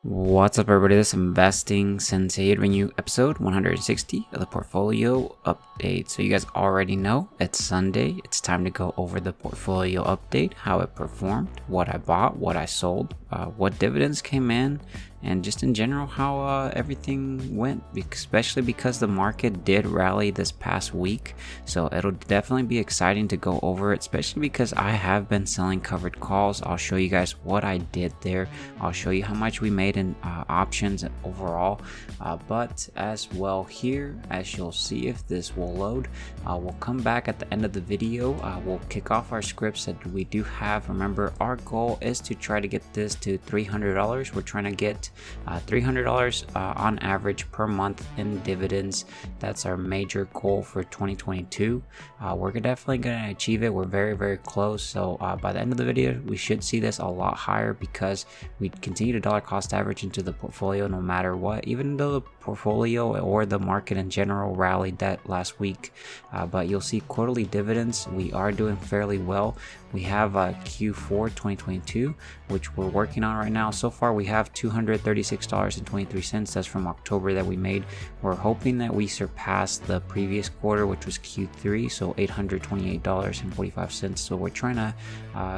What's up, everybody? This is Investing Sensei bringing you episode 160 of the portfolio update. So you guys already know it's Sunday. It's time to go over the portfolio update, how it performed, what I bought, what I sold, what dividends came in, and just in general how everything went, especially because the market did rally this past week. So it'll definitely be exciting to go over it, especially because I have been selling covered calls. I'll show you guys what I did there. I'll show you how much we made in options overall, but as well here, as you'll see if this will load, we'll come back at the end of the video. We'll kick off our scripts that we do have. Remember, our goal is to try to get this to $300. We're trying to get $300 on average per month in dividends. That's our major goal for 2022. We're definitely going to achieve it. We're very close. So by the end of the video, we should see this a lot higher because we continue to dollar cost average into the portfolio no matter what, even though the portfolio or the market in general rallied that last week. But you'll see quarterly dividends, we are doing fairly well. We have Q4 2022, which we're working on right now. So far we have $236.23. That's from October that we made. We're hoping that we surpass the previous quarter, which was Q3, so $828.45. So we're trying to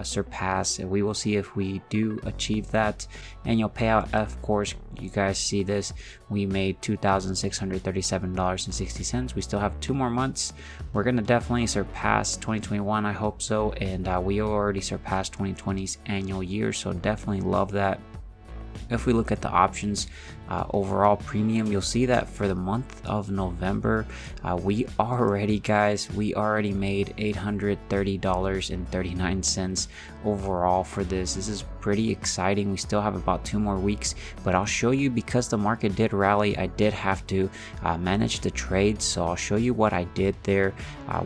surpass, and we will see if we do achieve that. Annual payout, of course, you guys see this, we made $2,637.60. We still have 2 more months. We're gonna definitely surpass 2021, I hope so, and we already surpassed 2020's annual year, so definitely love that. If we look at the options overall premium, you'll see that for the month of November, we already made $830.39 overall for this. This is pretty exciting. We still have about 2 more weeks, but I'll show you, because the market did rally, I did have to manage the trades, so I'll show you what I did there.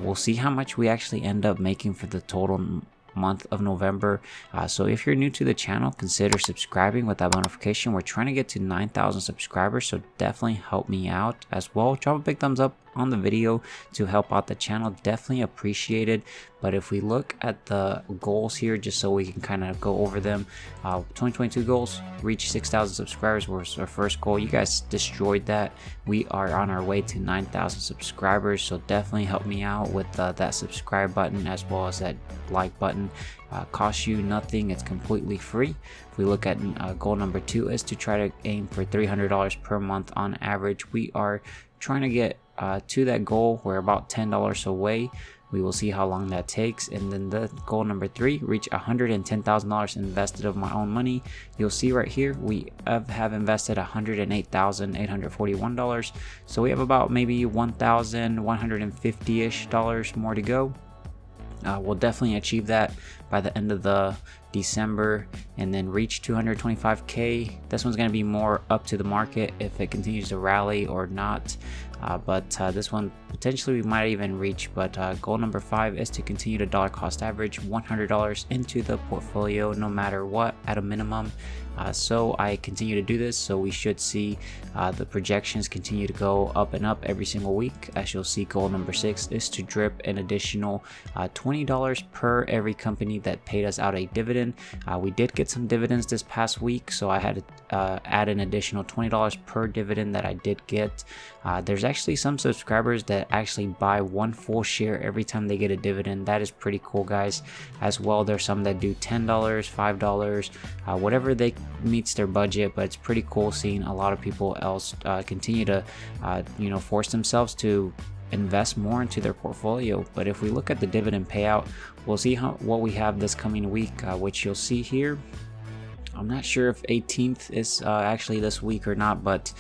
We'll see how much we actually end up making for the total month of November. So if you're new to the channel, consider subscribing with that notification. We're trying to get to 9,000 subscribers, so definitely help me out as well. Drop a big thumbs up on the video to help out the channel, definitely appreciated. But if we look at the goals here, just so we can kind of go over them, 2022 goals: reach 6,000 subscribers was our first goal. You guys destroyed that. We are on our way to 9,000 subscribers, so definitely help me out with that subscribe button as well as that like button. Costs you nothing, it's completely free. If we look at goal number 2 is to try to aim for $300 per month on average. We are trying to get to that goal. We're about $10 away. We will see how long that takes. And then the goal number 3, reach $110,000 invested of my own money. You'll see right here we have invested $108,841, so we have about maybe $1,150-ish more to go. We'll definitely achieve that by the end of the December, and then reach 225k. This one's going to be more up to the market if it continues to rally or not, but this one potentially we might even reach. But goal number 5 is to continue to dollar cost average $100 into the portfolio no matter what, at a minimum. So I continue to do this, so we should see the projections continue to go up and up every single week. As you'll see, goal number 6 is to drip an additional $20 per every company that paid us out a dividend. We did get some dividends this past week, so I had to add an additional $20 per dividend that I did get. There's actually some subscribers that actually buy 1 full share every time they get a dividend. That is pretty cool, guys. As well, there's some that do $10, $5, whatever they meets their budget. But it's pretty cool seeing a lot of people else continue to force themselves to invest more into their portfolio. But if we look at the dividend payout, we'll see what we have this coming week, which you'll see here. I'm not sure if 18th is actually this week or not, but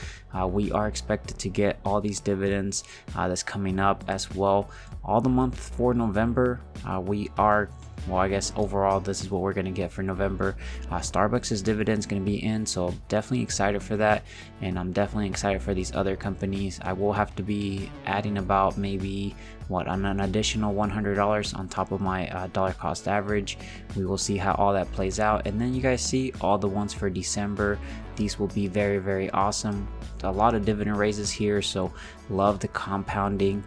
we are expected to get all these dividends that's coming up as well. All the month for November, we are, well, I guess overall this is what we're going to get for November. Starbucks' dividends going to be in, so definitely excited for that, and I'm definitely excited for these other companies. I will have to be adding about maybe an additional $100 on top of my dollar cost average. We will see how all that plays out, and then you guys see all the ones for December. These will be very awesome. A lot of dividend raises here, so love the compounding.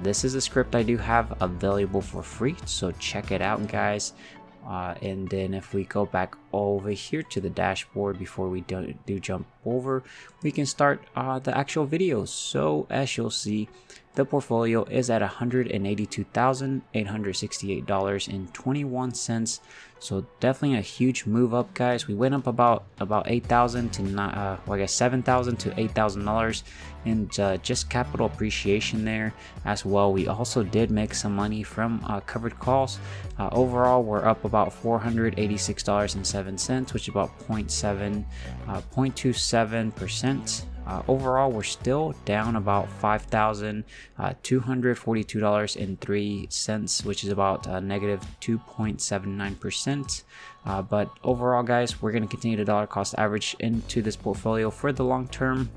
This is a script I do have available for free, so check it out, guys. And then if we go back over here to the dashboard before we do jump over, we can start the actual video. So as you'll see, the portfolio is at $182,868.21. So definitely a huge move up, guys. We went up about $8,000 to well, I guess $7,000 to $8,000, and just capital appreciation there as well. We also did make some money from covered calls. Overall, we're up about $486.07, which is about 0.27%. Overall, we're still down about $5,242.03, which is about negative 2.79%. But overall, guys, we're going to continue to dollar cost average into this portfolio for the long term.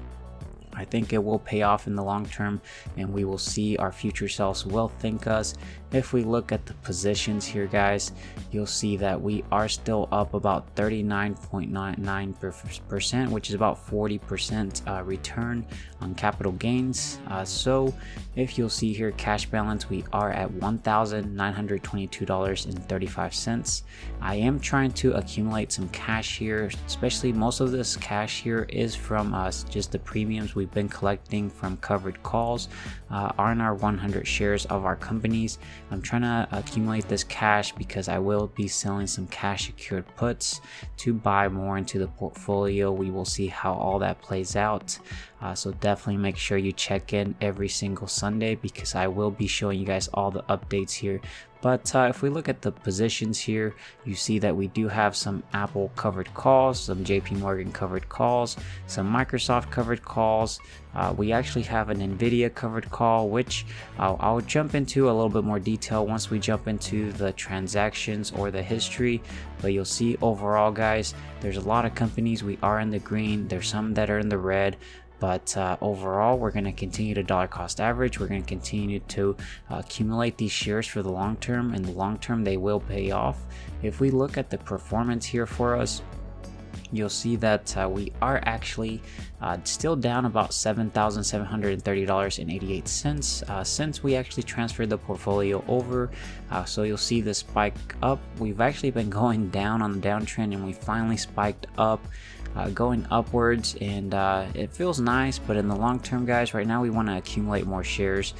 I think it will pay off in the long term, and we will see our future selves will thank us. If we look at the positions here, guys, you'll see that we are still up about 39.99%, which is about 40% return on capital gains. So if you'll see here, cash balance, we are at $1,922.35. I am trying to accumulate some cash here, especially most of this cash here is from just the premiums we've been collecting from covered calls on our 100 shares of our companies. I'm trying to accumulate this cash because I will be selling some cash secured puts to buy more into the portfolio. We will see how all that plays out. So definitely make sure you check in every single Sunday because I will be showing you guys all the updates here. But if we look at the positions here, you see that we do have some Apple covered calls, some JP Morgan covered calls, some Microsoft covered calls. We actually have an Nvidia covered call, which I'll jump into a little bit more detail once we jump into the transactions or the history. But you'll see overall, guys, there's a lot of companies we are in the green. There's some that are in the red. But overall, we're going to continue to dollar cost average. We're going to continue to accumulate these shares for the long term. In the long term, they will pay off. If we look at the performance here for us, you'll see that we are actually still down about $7,730.88 since we actually transferred the portfolio over. So you'll see the spike up. We've actually been going down on the downtrend, and we finally spiked up, going upwards, and it feels nice. But in the long term, guys, right now we want to accumulate more shares,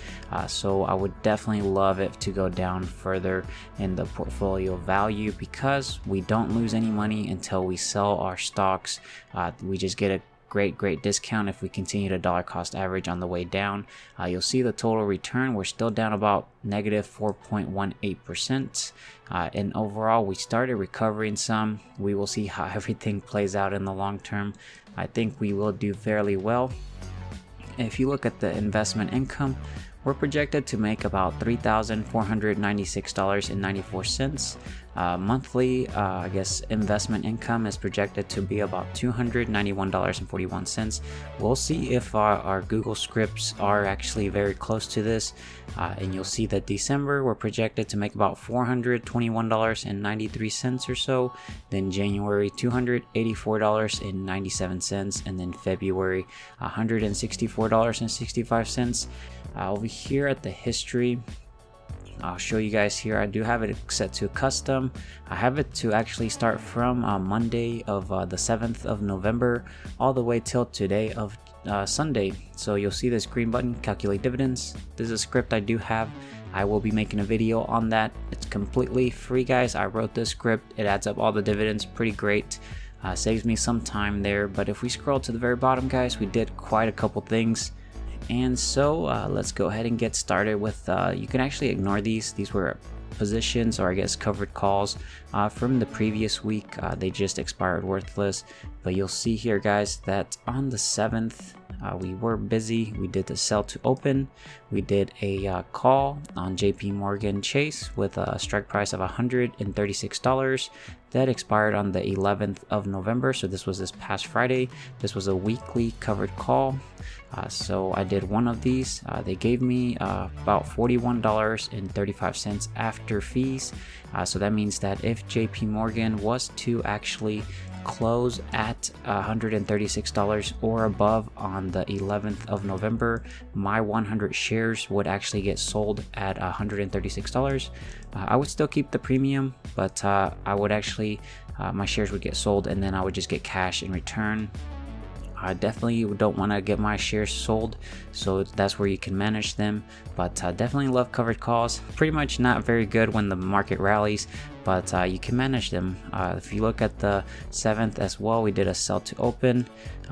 so I would definitely love it to go down further in the portfolio value because we don't lose any money until we sell our stocks. We just get a great discount if we continue to dollar cost average on the way down. You'll see the total return, we're still down about negative 4.18%, and overall we started recovering some. We will see how everything plays out in the long term. I think we will do fairly well. If you look at the investment income, we're projected to make about $3,496.94. Monthly, I guess, investment income is projected to be about $291.41. We'll see if our Google scripts are actually very close to this. And you'll see that December, we're projected to make about $421.93 or so. Then January, $284.97. And then February, $164.65. Over here at the history, I'll show you guys here. I do have it set to custom. I have it to actually start from Monday of the 7th of November all the way till today of Sunday. So you'll see this green button, calculate dividends. This is a script I do have. I will be making a video on that. It's completely free, guys. I wrote this script. It adds up all the dividends. Pretty great. Saves me some time there. But if we scroll to the very bottom, guys, we did quite a couple things. And so let's go ahead and get started with, you can actually ignore these. These were positions, or I guess covered calls from the previous week. They just expired worthless. But you'll see here, guys, that on the 7th, we were busy. We did the sell to open. We did a call on JP Morgan Chase with a strike price of $136. That expired on the 11th of November. So this was this past Friday. This was a weekly covered call. So I did one of these. They gave me about $41.35 after fees. So that means that if JP Morgan was to actually close at $136 or above on the 11th of November, my 100 shares would actually get sold at $136. I would still keep the premium, but I would actually, my shares would get sold and then I would just get cash in return. I definitely don't want to get my shares sold, so that's where you can manage them. But definitely love covered calls. Pretty much not very good when the market rallies, but you can manage them. If you look at the 7th as well, we did a sell to open.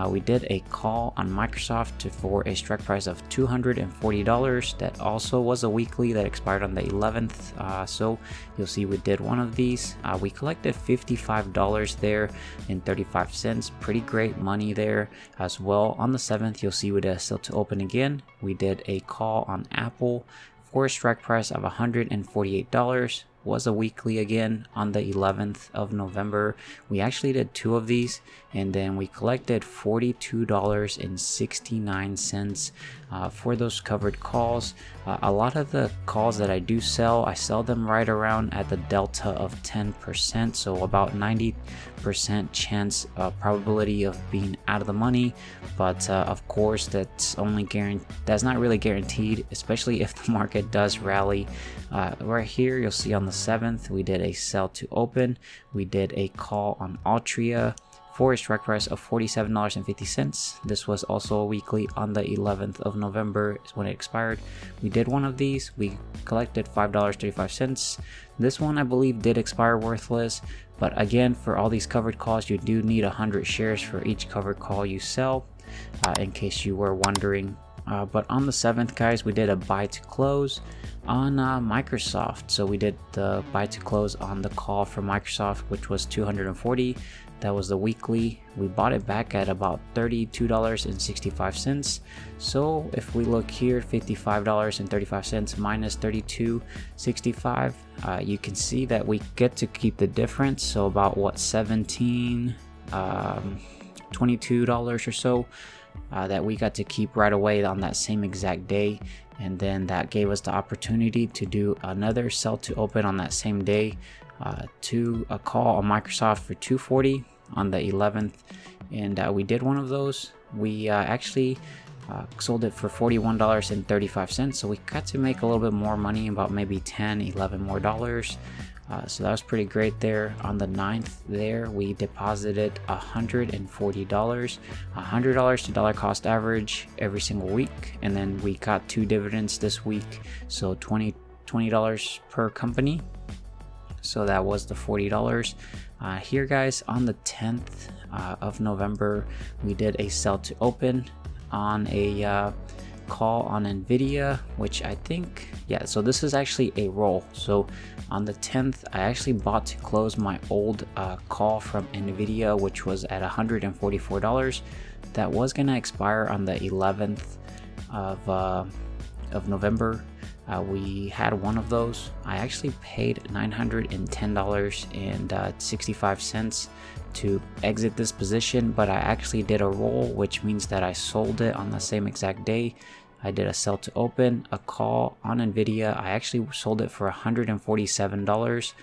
We did a call on Microsoft for a strike price of $240. That also was a weekly that expired on the 11th. So you'll see we did one of these. We collected $55 there and 35 cents. Pretty great money there as well. On the 7th, you'll see we did a sell to open again. We did a call on Apple for a strike price of $148. Was a weekly again on the 11th of November. We actually did two of these and then we collected $42.69 for those covered calls. A lot of the calls that I do sell, I sell them right around at the delta of 10%, so about 90% chance probability of being out of the money. But of course that's not really guaranteed, especially if the market does rally. Right here you'll see on the 7th we did a sell to open. We did a call on Altria for a strike price of $47.50. This was also a weekly on the 11th of November is when it expired. We did one of these. We collected $5.35. This one I believe did expire worthless, but again, for all these covered calls you do need 100 shares for each covered call you sell, in case you were wondering. But on the 7th, guys, we did a buy to close on Microsoft. So we did the buy to close on the call for Microsoft, which was $240. That was the weekly. We bought it back at about $32.65. So if we look here, $55.35 minus $32.65, you can see that we get to keep the difference. So about what, $22 or so. That we got to keep right away on that same exact day, and then that gave us the opportunity to do another sell to open on that same day to a call on Microsoft for $240 on the 11th, and we did one of those. We actually sold it for $41.35, so we got to make a little bit more money, about maybe $11 more dollars. So that was pretty great there. On the 9th there, we deposited $140, $100 to dollar cost average every single week. And then we got 2 dividends this week, so $20 per company. So that was the $40. Here, guys, on the 10th of November, we did a sell to open on a call on Nvidia, which I think, yeah, so this is actually a roll. So on the 10th, I actually bought to close my old call from Nvidia, which was at $144. That was going to expire on the 11th of November. We had one of those. I actually paid $910.65 to exit this position, but I actually did a roll, which means that I sold it on the same exact day. I did a sell to open, a call on Nvidia. I actually sold it for $147.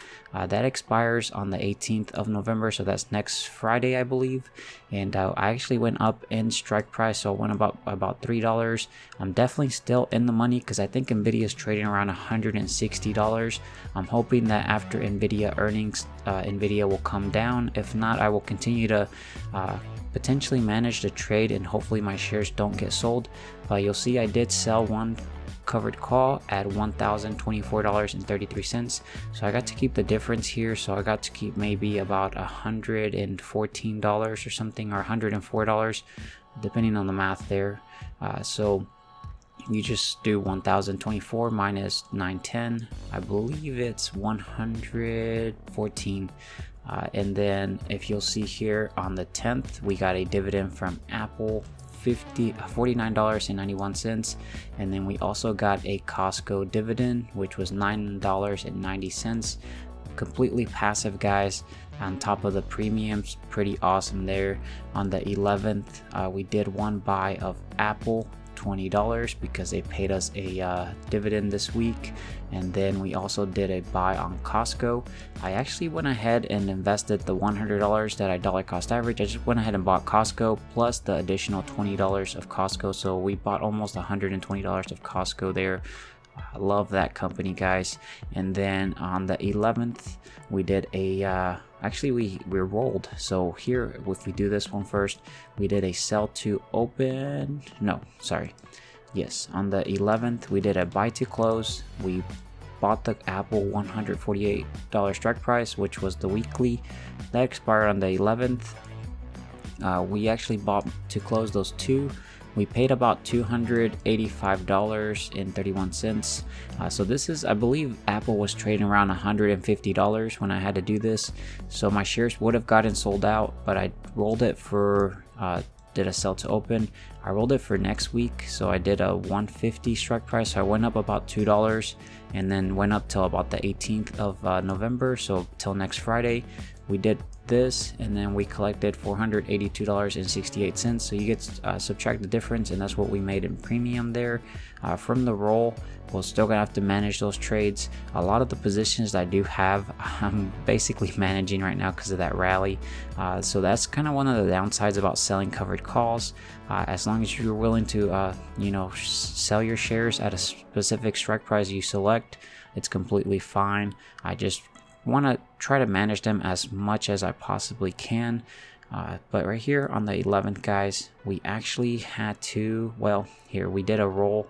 That expires on the 18th of November, so that's next Friday, I believe. And I actually went up in strike price, so I went about $3. I'm definitely still in the money because I think Nvidia is trading around $160. I'm hoping that after Nvidia earnings, Nvidia will come down. If not, I will continue to potentially manage the trade and hopefully my shares don't get sold. You'll see I did sell one covered call at $1,024.33, so I got to keep the difference here. So I got to keep maybe about $114 or something, or $104 depending on the math there. So you just do 1,024 minus 910, I believe it's 114. And then if you'll see here on the 10th, we got a dividend from Apple, $49.91, and then we also got a Costco dividend, which was $9.90. Completely passive, guys, on top of the premiums. Pretty awesome there. On the 11th, we did one buy of Apple $20 because they paid us a dividend this week. And then we also did a buy on Costco. I actually went ahead and invested the $100 that I dollar cost average. I just went ahead and bought Costco plus the additional $20 of Costco. So we bought almost $120 of Costco there. I love that company, guys. And then on the 11th, we did a actually we rolled. So here, if we do this one first, we did a sell to open. No, sorry. Yes, on the 11th, we did a buy to close. We bought the Apple $148 strike price, which was the weekly that expired on the 11th. We actually bought to close those two. We paid about $285.31. So this is, I believe Apple was trading around $150 when I had to do this. So my shares would have gotten sold out, but I rolled it for, did a sell to open. I rolled it for next week. So I did a 150 strike price. So I went up about $2 and then went up till about the 18th of November. So till next Friday. We did this and then we collected $482.68. So you get subtract the difference, and that's what we made in premium there. From the roll, we're still gonna have to manage those trades. A lot of the positions that I do have, I'm basically managing right now because of that rally. So that's kind of one of the downsides about selling covered calls. As long as you're willing to sell your shares at a specific strike price you select, it's completely fine. I just want to try to manage them as much as I possibly can. But right here on the 11th, guys, we actually had to, well, here we did a roll.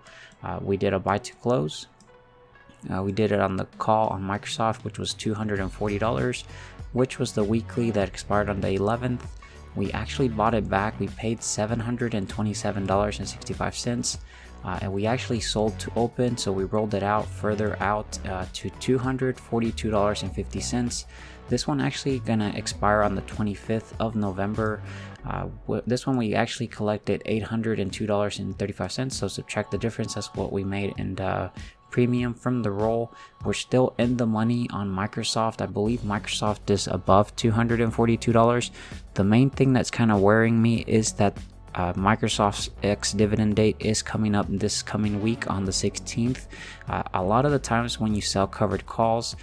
We did a buy to close. We did it on the call on Microsoft, which was $240, which was the weekly that expired on the 11th. We actually bought it back. We paid $727.65. And we actually sold to open, so we rolled it out further out to $242.50. This one actually gonna expire on the 25th of November. This one we actually collected $802.35, so subtract the difference. That's what we made in premium from the roll. We're still in the money on Microsoft. I believe Microsoft is above $242. The main thing that's kind of worrying me is that Microsoft's ex-dividend date is coming up this coming week on the 16th. A lot of the times when you sell covered calls,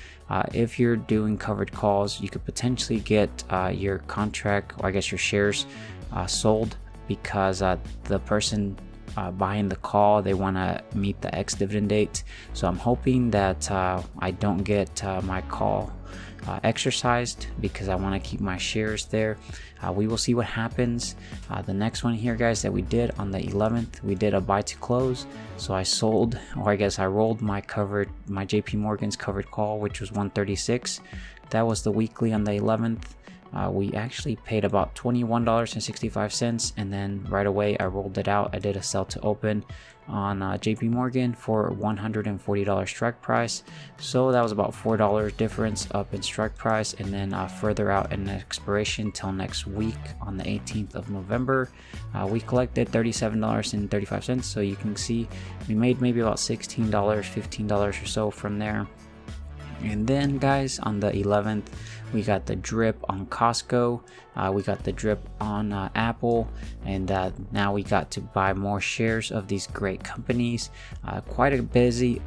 if you're doing covered calls, you could potentially get your contract, or I guess your shares, sold because the person buying the call, they want to meet the ex-dividend date. So I'm hoping that I don't get my call exercised because I want to keep my shares there. We will see what happens. The next one here, guys, that we did on the 11th, we did a buy to close. So I sold, or I guess I rolled my JP Morgan's covered call, which was 136. That was the weekly on the 11th. We actually paid about $21.65, and then right away I rolled it out. I did a sell to open on JP Morgan for $140 strike price. So that was about $4 difference up in strike price, and then further out in expiration till next week on the 18th of November. We collected $37.35, so you can see we made maybe about $16, $15 or so from there. And then, guys, on the 11th, we got the drip on Costco, we got the drip on Apple, and now we got to buy more shares of these great companies. Quite a busy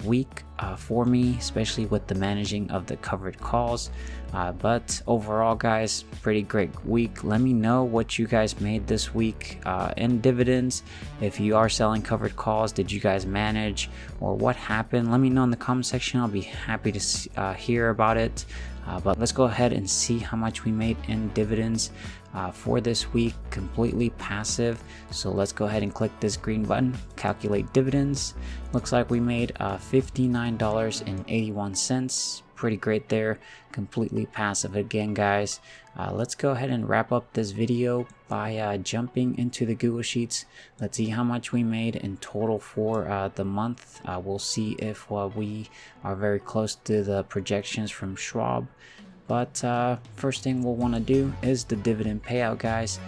week for me, especially with the managing of the covered calls. But overall, guys, pretty great week. Let me know what you guys made this week in dividends. If you are selling covered calls, did you guys manage, or what happened? Let me know in the comment section. I'll be happy to hear about it. But let's go ahead and see how much we made in dividends for this week, completely passive. So let's go ahead and click this green button, calculate dividends. Looks like we made $59.81. Pretty great there, completely passive again, guys. Let's go ahead and wrap up this video by jumping into the Google Sheets. Let's see how much we made in total for the month. We'll see if we are very close to the projections from Schwab. But first thing we'll want to do is the dividend payout, guys.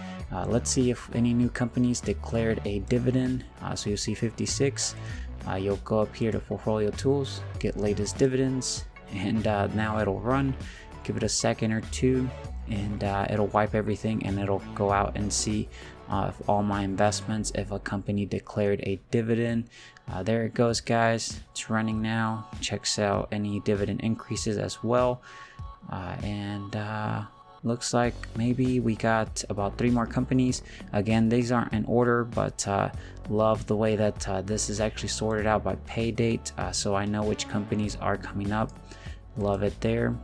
Let's see if any new companies declared a dividend. So you'll see 56. You'll go up here to portfolio tools, get latest dividends, and now it'll run. Give it a second or two, and it'll wipe everything, and it'll go out and see if all my investments, if a company declared a dividend. There it goes, guys. It's running now. Checks out any dividend increases as well. And looks like maybe we got about 3 more companies. Again, these aren't in order, but love the way that this is actually sorted out by pay date, so I know which companies are coming up. Love it there.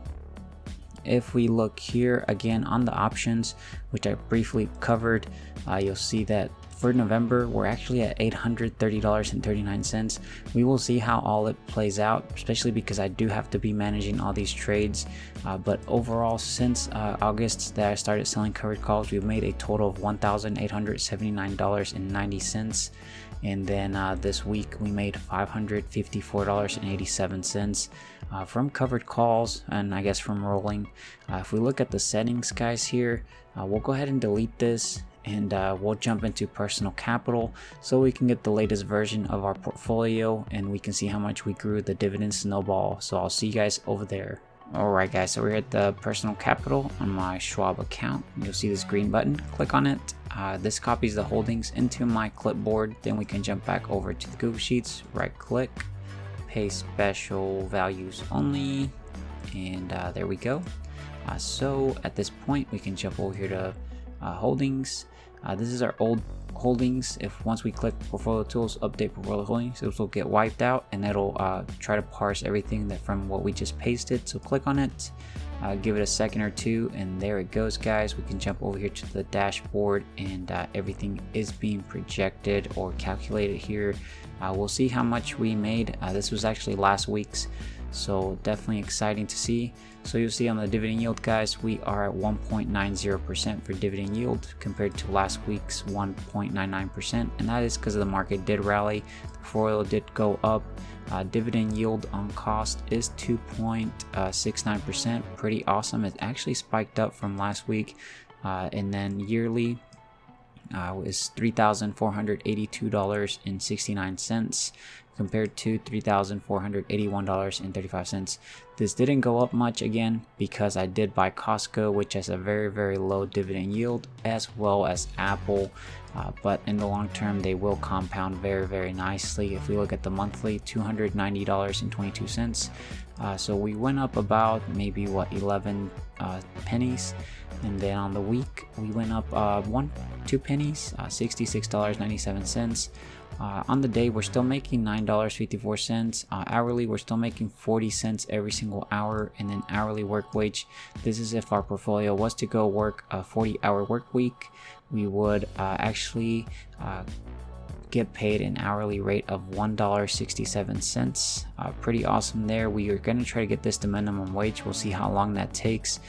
If we look here again on the options, which I briefly covered, you'll see that for November we're actually at $830.39. We will see how all it plays out, especially because I do have to be managing all these trades, but overall since August that I started selling covered calls, we've made a total of $1,879.90. And then this week we made $554.87 from covered calls, and I guess from rolling. If we look at the settings, guys, here, we'll go ahead and delete this, and we'll jump into personal capital so we can get the latest version of our portfolio, and we can see how much we grew the dividend snowball. So I'll see you guys over there. Alright guys, so we're at the personal capital on my Schwab account. You'll see this green button, click on it. This copies the holdings into my clipboard. Then we can jump back over to the Google Sheets, right click, paste special values only, and there we go. So at this point we can jump over here to holdings. This is our old holdings. If once we click portfolio tools, update portfolio holdings, this will get wiped out, and it'll try to parse everything that from what we just pasted. So click on it, give it a second or two, and there it goes, guys. We can jump over here to the dashboard, and everything is being projected or calculated here. We'll see how much we made. This was actually last week's, so definitely exciting to see. So you'll see on the dividend yield, guys, we are at 1.90% for dividend yield compared to last week's 1.99%, and that is because the market did rally, the portfolio did go up. Dividend yield on cost is 2.69%, pretty awesome. It actually spiked up from last week, and then yearly is $3,482.69 compared to $3,481.35. This didn't go up much, again, because I did buy Costco, which has a very low dividend yield, as well as Apple, but in the long term they will compound very nicely. If we look at the monthly, $290.22. So we went up about maybe 11 pennies, and then on the week we went up 2 pennies, $66.97. On the day we're still making $9.54. Hourly we're still making 40 cents every single hour, and then hourly work wage, this is if our portfolio was to go work a 40-hour work week, we would actually get paid an hourly rate of $1.67. Pretty awesome there. We are going to try to get this to minimum wage. We'll see how long that takes,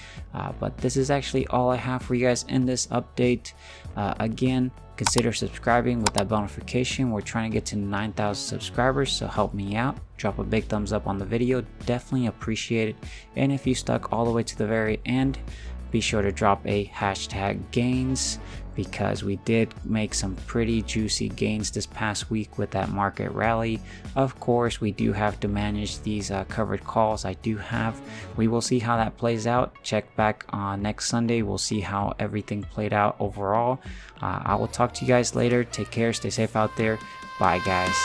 but this is actually all I have for you guys in this update. Again, consider subscribing with that bell notification. We're trying to get to 9,000 subscribers, so help me out. Drop a big thumbs up on the video, definitely appreciate it. And if you stuck all the way to the very end, be sure to drop a hashtag gains, because we did make some pretty juicy gains this past week with that market rally. Of course, we do have to manage these covered calls. We will see how that plays out. Check back on next Sunday. We'll see how everything played out overall. I will talk to you guys later. Take care, stay safe out there. Bye, guys.